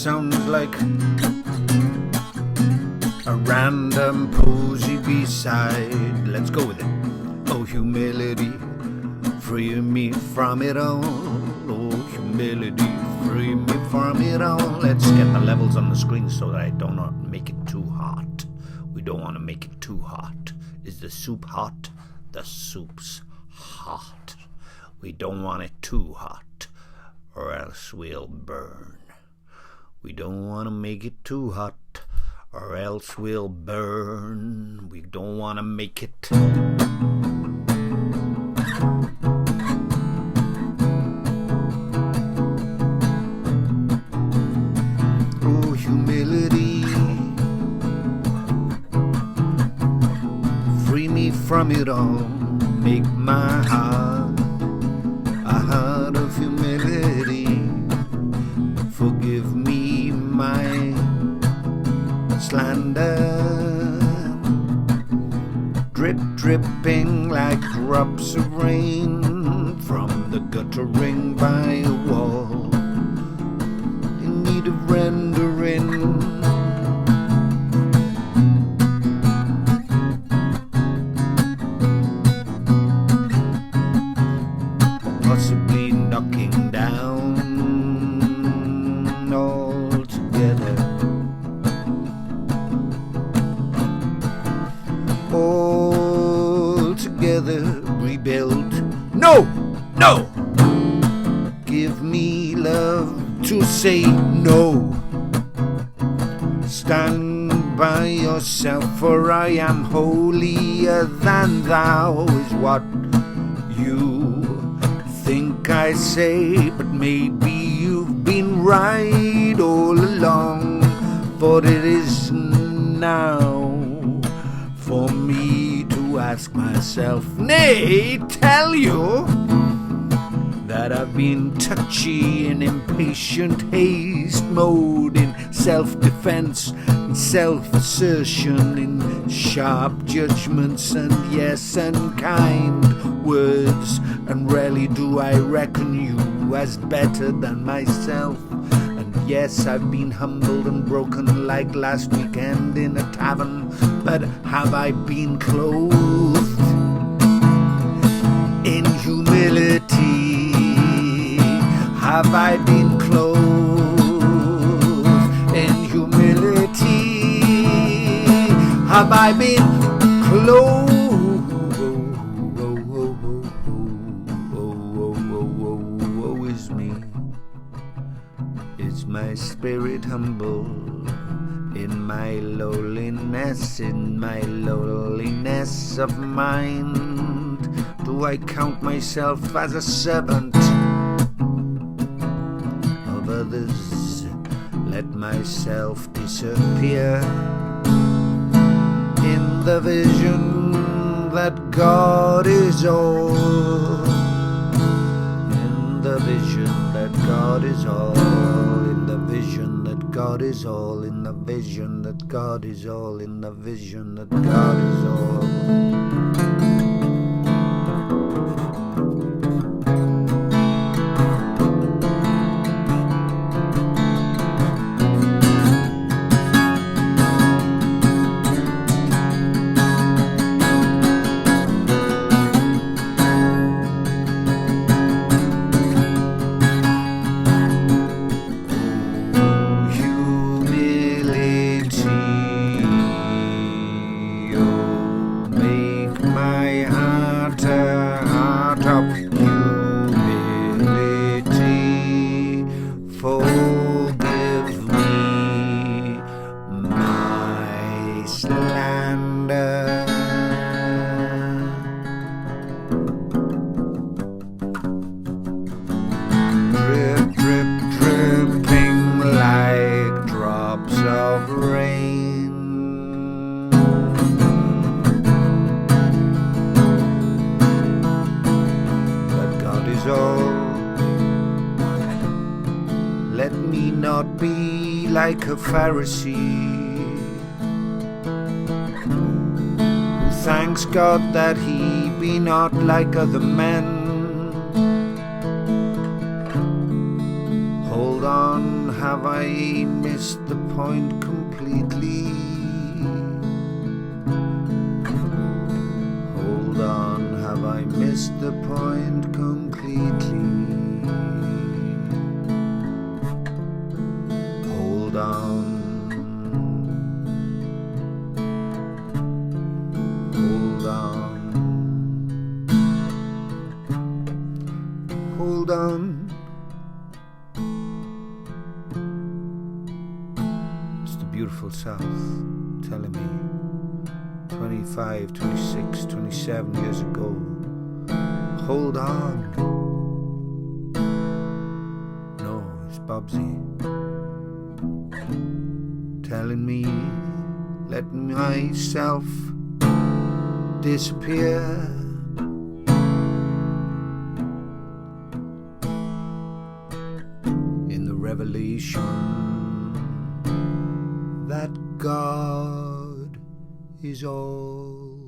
sounds like a random Posies B side. Let's go with it. Oh, humility, free me from it all. Oh, humility, free me from it all. Let's get the levels on the screen so that I do not make it too hot. We don't want to make it too hot. Is the soup hot? The soup's hot. We don't want it too hot, or else we'll burn. We don't want to make it too hot, or else we'll burn. We don't want to make it. Oh, humility, free me from it all. Make my heart a heart of humility. Forgive me my slander, drip dripping like drops of rain from the guttering by a wall, in need of rendering. Possibly knocking down altogether. All together rebuild. No, no. Give me love to say no. Stand by yourself, for I am holier than thou, is what you think I say. But maybe you've been right all along, for it is now for me to ask myself, nay, tell you that I've been touchy in impatient haste mode, in self-defense and self-assertion, in sharp judgments and yes and kind words, and rarely do I reckon you as better than myself. And yes, I've been humbled and broken like last weekend in a tavern, but have I been clothed in humility? Have I been clothed in humility? Have I been clothed? Woe is me. Is my spirit humble in my lowliness, in my lowliness of mind? Do I count myself as a servant of others? Let myself disappear in the vision that God is all, in the vision that God is all, in the vision that God is all, in the vision that God is all, in the vision that God is all. Forgive me my slander. Drip, drip, dripping like drops of rain. But God is all. Let me not be like a Pharisee who thanks God that he be not like other men. Hold on have I missed the point completely? Hold on, have I missed the point completely? Hold on. Hold on. Hold on. It's the beautiful South telling me 25, 26, 27 years ago, hold on. No, it's Bobsy telling me, let myself disappear. In the revelation that God is all.